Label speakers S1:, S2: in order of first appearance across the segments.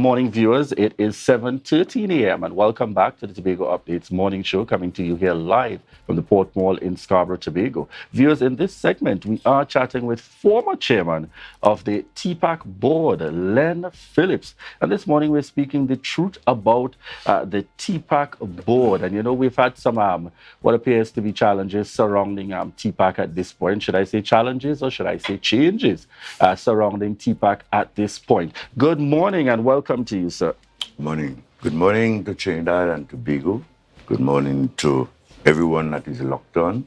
S1: morning, viewers. It is 7:13 a.m. and welcome back to the Tobago Updates morning show coming to you here live from the Port Mall in Scarborough, Tobago. Viewers, in this segment, we are chatting with former chairman of the TPAC board, Len Phillips. And this morning, we're speaking the truth about the TPAC board. And, you know, we've had some what appears to be challenges surrounding TPAC at this point. Should I say challenges or should I say changes surrounding TPAC at this point? Good morning and welcome to you, sir.
S2: Morning. Good morning to Trinidad and Tobago. Good morning to everyone that is locked on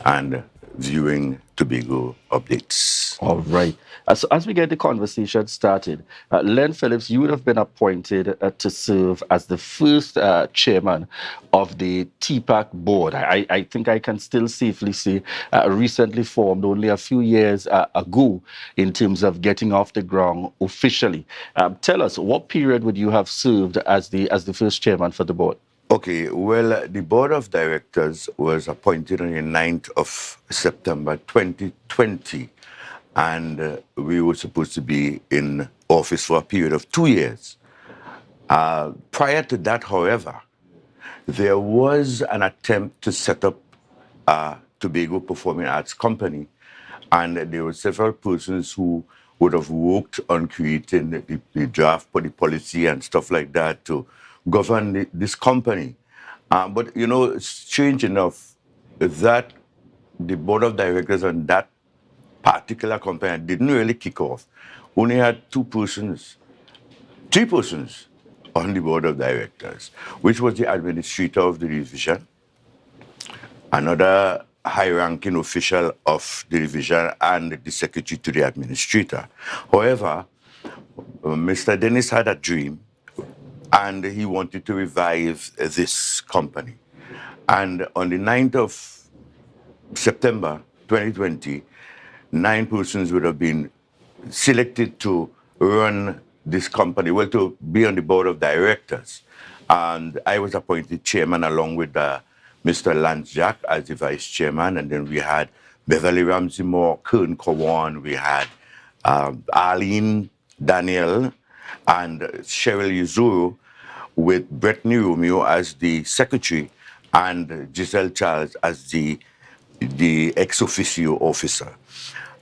S2: and viewing Tobago updates.
S1: All right. So as we get the conversation started, Len Phillips, you would have been appointed to serve as the first chairman of the TPAC board. I think I can still safely say recently formed only a few years ago in terms of getting off the ground officially. Tell us, what period would you have served as the first chairman for the board?
S2: Okay, well, the board of directors was appointed on the 9th of September 2020, and we were supposed to be in office for a period of 2 years. Prior to that, however, there was an attempt to set up a Tobago Performing Arts Company, and there were several persons who would have worked on creating the draft for the policy and stuff like that to govern this company. But, you know, strange enough that the board of directors on that particular company didn't really kick off. Only had three persons on the board of directors, which was the administrator of the division, another high-ranking official of the division, and the secretary to the administrator. However, Mr. Dennis had a dream, and he wanted to revive this company. And on the 9th of September 2020, 9 persons would have been selected to run this company, well, to be on the board of directors. And I was appointed chairman along with Mr. Lance Jack as the vice chairman. And then we had Beverly Ramsey Moore, Kern Kawan, we had Arlene Daniel and Cheryl Yuzuru, with Brittany Romeo as the secretary and Giselle Charles as the ex officio officer,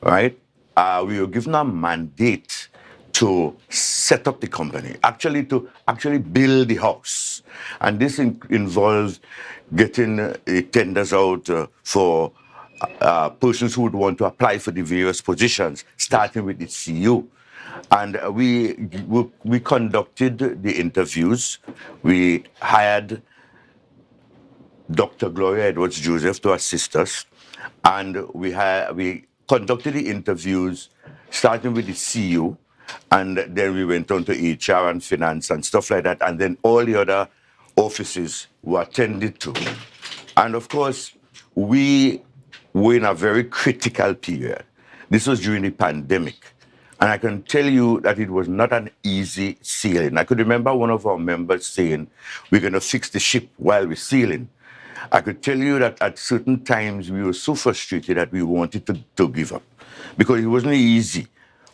S2: right? We were given a mandate to set up the company, to build the house. And this involves getting tenders out for persons who would want to apply for the various positions, starting with the CEO. And we conducted the interviews. We hired Dr. Gloria Edwards Joseph to assist us, and we conducted the interviews, starting with the CEO, and then we went on to HR and finance and stuff like that, and then all the other offices were attended to. And of course, we were in a very critical period. This was during the pandemic. And I can tell you that it was not an easy sailing. I could remember one of our members saying, we're going to fix the ship while we're sailing. I could tell you that at certain times we were so frustrated that we wanted to give up, because it wasn't easy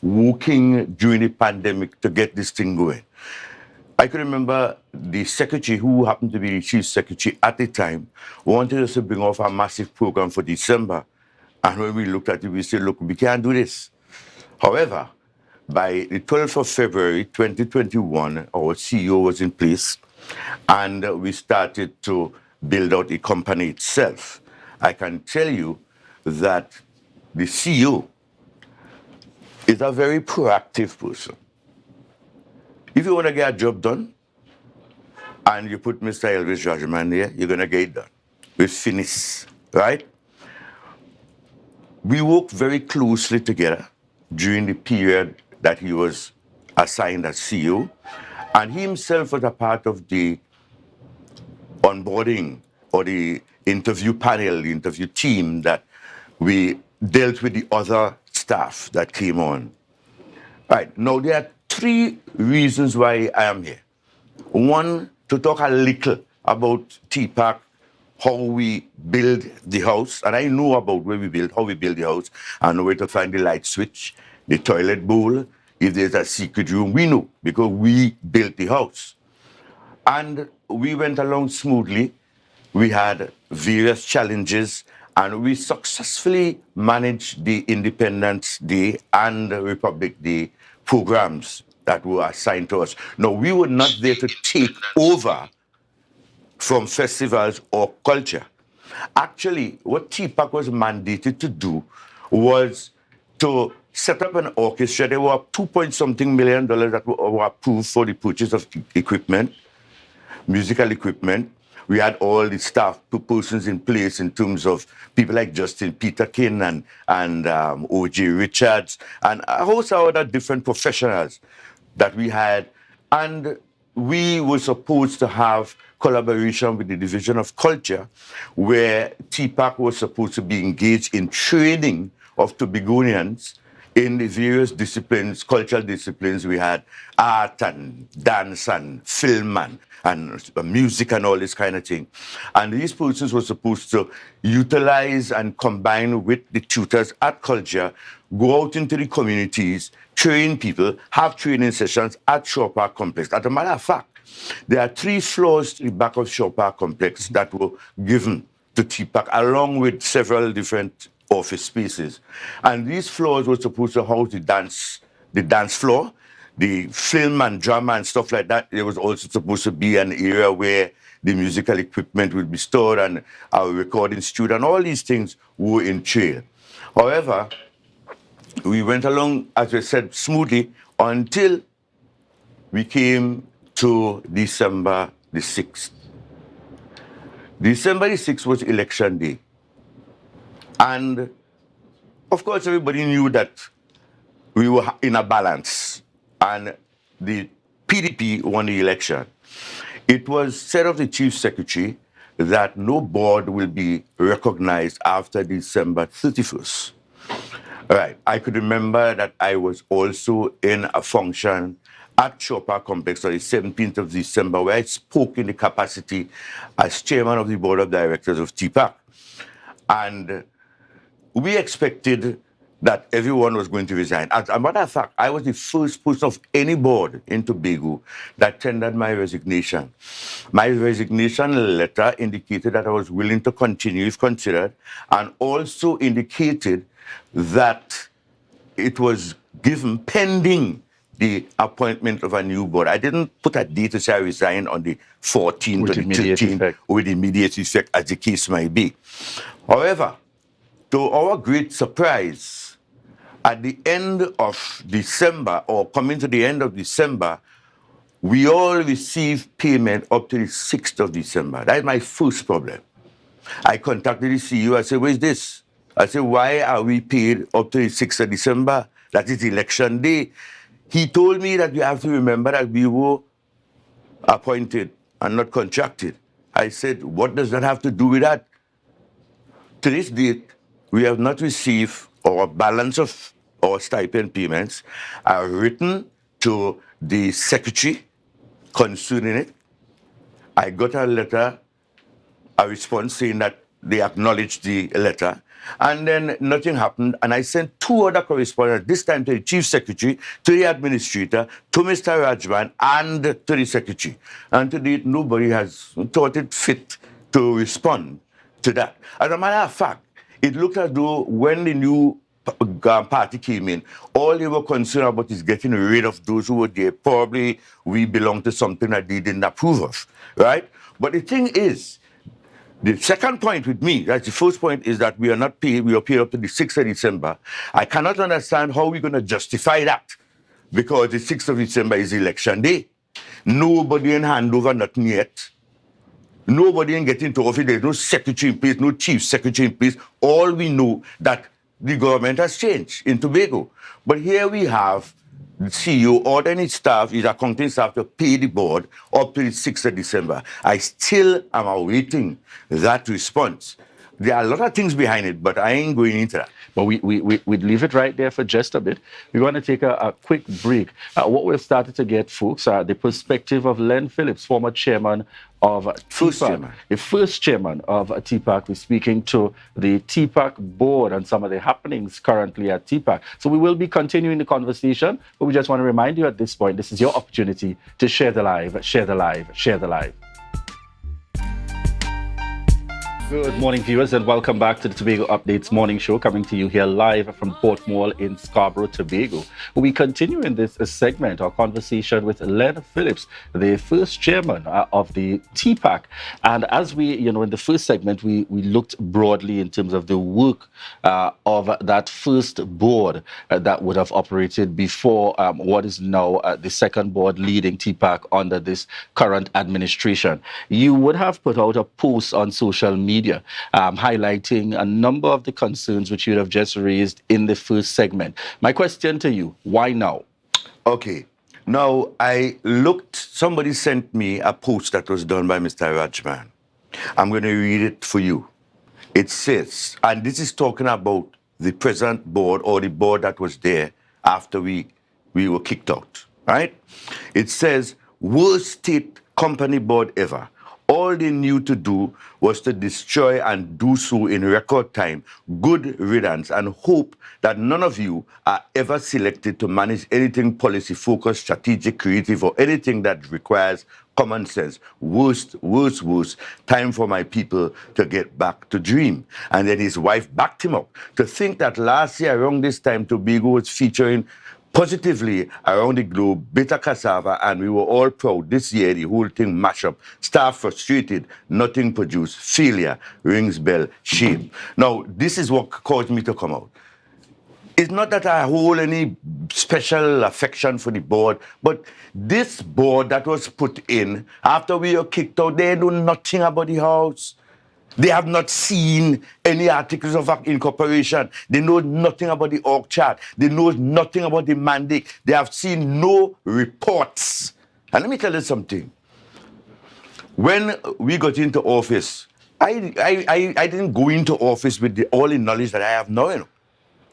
S2: working during the pandemic to get this thing going. I could remember the secretary, who happened to be the chief secretary at the time, wanted us to bring off a massive program for December. And when we looked at it, we said, look, we can't do this. However, by the 12th of February 2021, our CEO was in place, and we started to build out the company itself. I can tell you that the CEO is a very proactive person. If you want to get a job done, and you put Mr. Elvis Judgman there, you're going to get it done with finis, right? We worked very closely together during the period that he was assigned as CEO, and he himself was a part of the onboarding or the interview panel, the interview team that we dealt with the other staff that came on. Right, now there are 3 reasons why I am here. One, to talk a little about TPAC, how we build the house, and I know about how we build the house. I know where to find the light switch, the toilet bowl, If there's a secret room, we know because we built the house. And we went along smoothly. We had various challenges, and we successfully managed the Independence Day and the Republic Day programs that were assigned to us. Now, we were not there to take over from festivals or culture. Actually, what TPAC was mandated to do was to set up an orchestra. There were $2 million that were approved for the purchase of equipment, musical equipment. We had all the staff persons in place in terms of people like Justin Peterkin and O.J. Richards and a host of other different professionals that we had. And we were supposed to have collaboration with the Division of Culture, where TPAC was supposed to be engaged in training of Tobagonians in the various disciplines, cultural disciplines. We had art and dance and film and music and all this kind of thing. And these persons were supposed to utilize and combine with the tutors at culture, go out into the communities, train people, have training sessions at Shaw Park Complex. As a matter of fact, there are 3 floors to the back of Shaw Park Complex that were given to TPAC, along with several different office spaces. And these floors were supposed to house the dance floor, the film and drama and stuff like that. There was also supposed to be an area where the musical equipment would be stored and our recording studio, and all these things were in trail. However, we went along, as I said, smoothly until we came to December the 6th. December the 6th was election day. And of course, everybody knew that we were in a balance and the PDP won the election. It was said of the Chief Secretary that no board will be recognized after December 31st. All right, I could remember that I was also in a function at Shaw Park Complex on the 17th of December where I spoke in the capacity as chairman of the board of directors of TPAC. And we expected that everyone was going to resign. As a matter of fact, I was the first person of any board in Tobago that tendered my resignation. My resignation letter indicated that I was willing to continue if considered, and also indicated that it was given pending the appointment of a new board. I didn't put a date to say I resigned on the 14th or the 13th with immediate effect, as the case might be. However, to our great surprise, at the end of December, or coming to the end of December, we all received payment up to the 6th of December. That is my first problem. I contacted the CEO. I said, where's this? I said, why are we paid up to the 6th of December? That is election day. He told me that you have to remember that we were appointed and not contracted. I said, what does that have to do with that? To this date, we have not received our balance of our stipend payments. I've written to the secretary concerning it. I got a letter, a response saying that they acknowledged the letter, and then nothing happened. And I sent 2 other correspondents, this time to the chief secretary, to the administrator, to Mr. Rajman, and to the secretary. And to date, nobody has thought it fit to respond to that. As a matter of fact, it looked as though when the new party came in, all they were concerned about is getting rid of those who were there. Probably we belong to something that they didn't approve of, right? But the thing is, the second point with me, that's the first point, is that we are not paid, we are paid up to the 6th of December. I cannot understand how we're going to justify that, because the 6th of December is election day. Nobody in handover, nothing yet. Nobody in getting to office. There's no secretary in place, no chief secretary in place. All we know that the government has changed in Tobago. But here we have the CEO ordering his staff, his accounting staff, to pay the board up to the 6th of December. I still am awaiting that response. There are a lot of things behind it, but I ain't going into that.
S1: But we'd leave it right there for just a bit. We're going to take a quick break. What we've started to get, folks, are the perspective of Len Phillips, former chairman of
S2: First
S1: TPAC,
S2: chairman.
S1: the first chairman of TPAC. We're speaking to the TPAC board and some of the happenings currently at TPAC. So we will be continuing the conversation, but we just want to remind you at this point, this is your opportunity to share the live, share the live, share the live. Good morning, viewers, and welcome back to the Tobago Updates morning show, coming to you here live from Port Mall in Scarborough, Tobago. We continue in this segment our conversation with Len Phillips, the first chairman of the TPAC. And as we, in the first segment, we looked broadly in terms of the work of that first board that would have operated before what is now the second board leading TPAC under this current administration. You would have put out a post on social media highlighting a number of the concerns which you have just raised in the first segment. My question to you, why now?
S2: Okay. Now, somebody sent me a post that was done by Mr. Rajman. I'm going to read it for you. It says, and this is talking about the present board or the board that was there after we were kicked out, right? It says, worst state company board ever. All they knew to do was to destroy and do so in record time. Good riddance, and hope that none of you are ever selected to manage anything policy focused, strategic, creative, or anything that requires common sense. Worst. Time for my people to get back to dream. And then his wife backed him up. To think that last year around this time, Tobago was featuring positively around the globe, bitter cassava, and we were all proud. This year, the whole thing mashed up. Staff frustrated, nothing produced. Failure, rings bell, shame. Now, this is what caused me to come out. It's not that I hold any special affection for the board, but this board that was put in, after we were kicked out, they know nothing about the house. They have not seen any articles of incorporation. They know nothing about the org chart. They know nothing about the mandate. They have seen no reports. And let me tell you something. When we got into office, I didn't go into office with all the knowledge that I have now.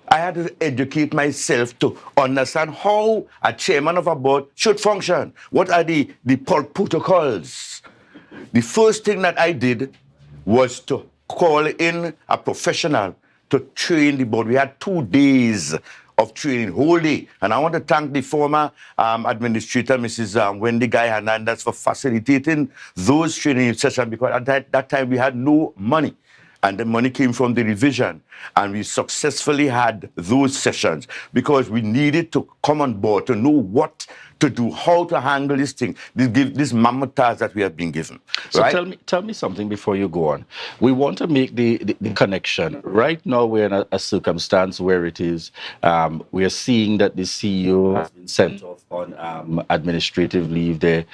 S2: I had to educate myself to understand how a chairman of a board should function. What are the protocols? The first thing that I did was to call in a professional to train the board. We had 2 days of training, whole day. And I want to thank the former administrator, Mrs. Wendy Guy Hernandez, for facilitating those training sessions, because at that time we had no money. And the money came from the revision. And we successfully had those sessions because we needed to come on board to know what to do, how to handle this thing, this mammoth task that we have been given.
S1: So
S2: right?
S1: tell me something before you go on. We want to make the connection. Right now, we're in a circumstance where it is, we are seeing that the CEO has been sent off on administrative leave. There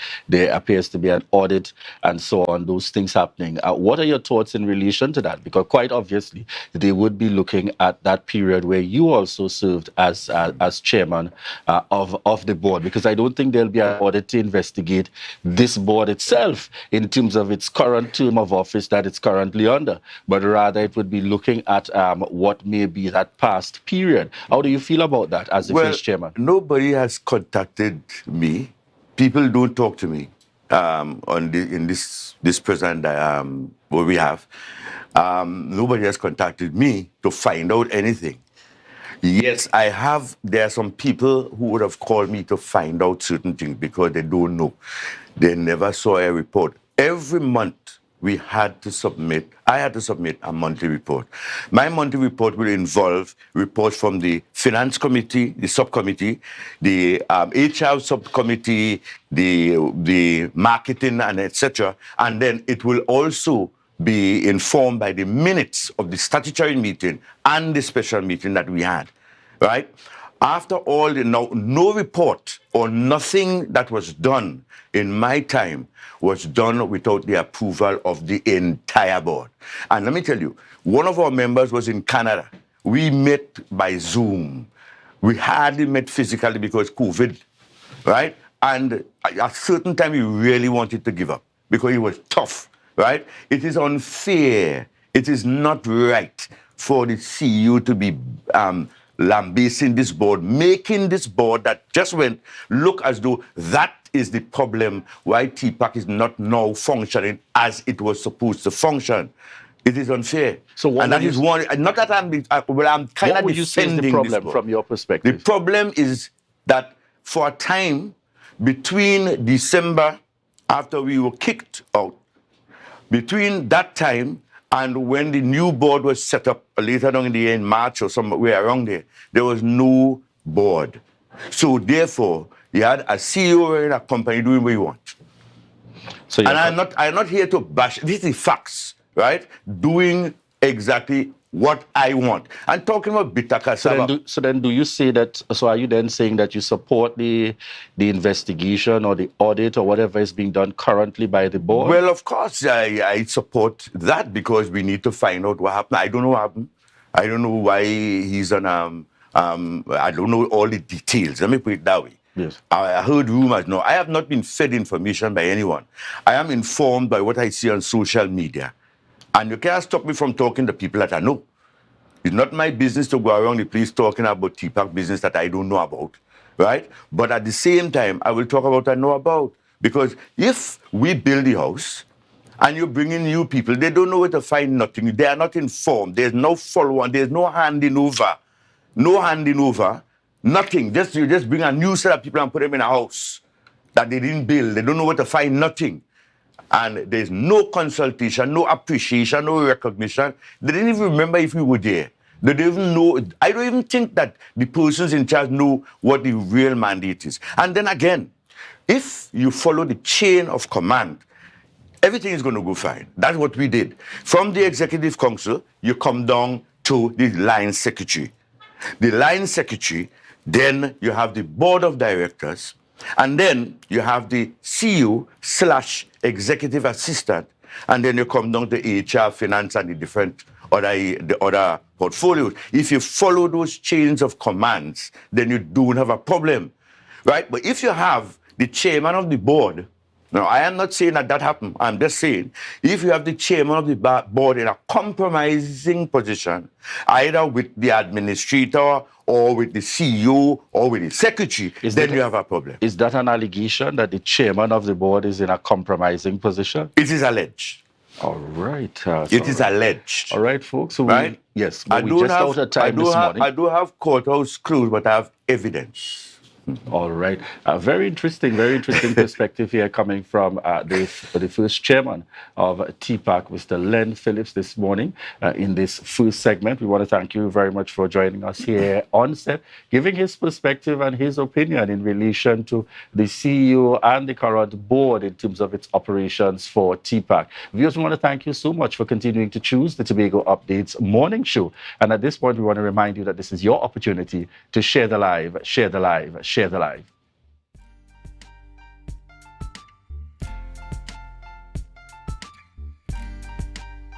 S1: appears to be an audit and so on, those things happening. What are your thoughts in relation to that? Because quite obviously, they would be looking at that period where you also served as chairman of the board, because I don't think there'll be an audit to investigate this board itself in terms of its current term of office that it's currently under, but rather it would be looking at what may be that past period. How do you feel about that as the first chairman?
S2: Nobody has contacted me. People don't talk to me in this present what we have. Nobody has contacted me to find out anything. Yes, there are some people who would have called me to find out certain things because they don't know. They never saw a report. Every month I had to submit a monthly report. My monthly report will involve reports from the finance committee, the subcommittee, the HR subcommittee, the marketing, and etc. And then it will also be informed by the minutes of the statutory meeting and the special meeting that we had, right? After all, no report or nothing that was done in my time was done without the approval of the entire board. And let me tell you, one of our members was in Canada. We met by Zoom. We hardly met physically because COVID, right? And at a certain time, he really wanted to give up because it was tough. Right? It is unfair. It is not right for the CEO to be lambasting this board, making this board that just went look as though that is the problem why TPAC is not now functioning as it was supposed to function. It is unfair.
S1: So what
S2: and that is one, not that I'm kind
S1: what
S2: of
S1: would you say is the
S2: defending this
S1: problem
S2: board.
S1: from your
S2: The
S1: perspective?
S2: problem is that for a time between December, after we were kicked out, between that time and when the new board was set up later on in the year, in March or somewhere around there was no board. So therefore, you had a CEO in a company doing what you want.
S1: So
S2: And I'm not here to bash. This is facts, right? Doing exactly what I want. I'm talking about bitter cassava.
S1: So then do you say that, so are you then saying that you support the investigation or the audit or whatever is being done currently by the board?
S2: Well, of course, I support that because we need to find out what happened. I don't know what happened. I don't know why he's on, I don't know all the details. Let me put it that way.
S1: Yes.
S2: I heard rumors. No, I have not been fed information by anyone. I am informed by what I see on social media. And you can't stop me from talking to people that I know. It's not my business to go around the place talking about TPAC business that I don't know about, right? But at the same time, I will talk about what I know about. Because if we build the house and you bring in new people, they don't know where to find nothing. They are not informed. There's no follow-on. There's no handing over. No handing over. Nothing. You just bring a new set of people and put them in a house that they didn't build. They don't know where to find nothing. And there's no consultation, no appreciation, no recognition. They didn't even remember if we were there. They don't even know. I don't even think that the persons in charge know what the real mandate is. And then again, if you follow the chain of command, everything is going to go fine. That's what we did. From the executive council, you come down to the line secretary. The line secretary, then you have the board of directors, and then you have the CEO/executive assistant, and then you come down to HR, finance, and the other portfolios. If you follow those chains of commands, then you don't have a problem, right? But if you have the chairman of the board, now I am not saying that happened. I'm just saying if you have the chairman of the board in a compromising position, either with the administrator or with the CEO or with the secretary, then you have a problem.
S1: Is that an allegation that the chairman of the board is in a compromising position?
S2: It is alleged.
S1: All right.
S2: It is alleged.
S1: All right, folks. So
S2: right?
S1: Yes. But we just out of time this morning.
S2: I do have courthouse clues, but I have evidence.
S1: All right. Very interesting perspective here coming from the first chairman of TPAC, Mr. Len Phillips, this morning in this first segment. We want to thank you very much for joining us here on set, giving his perspective and his opinion in relation to the CEO and the current board in terms of its operations for TPAC. Viewers, we want to thank you so much for continuing to choose the Tobago Updates morning show. And at this point, we want to remind you that this is your opportunity to share the live, share the live, share the live.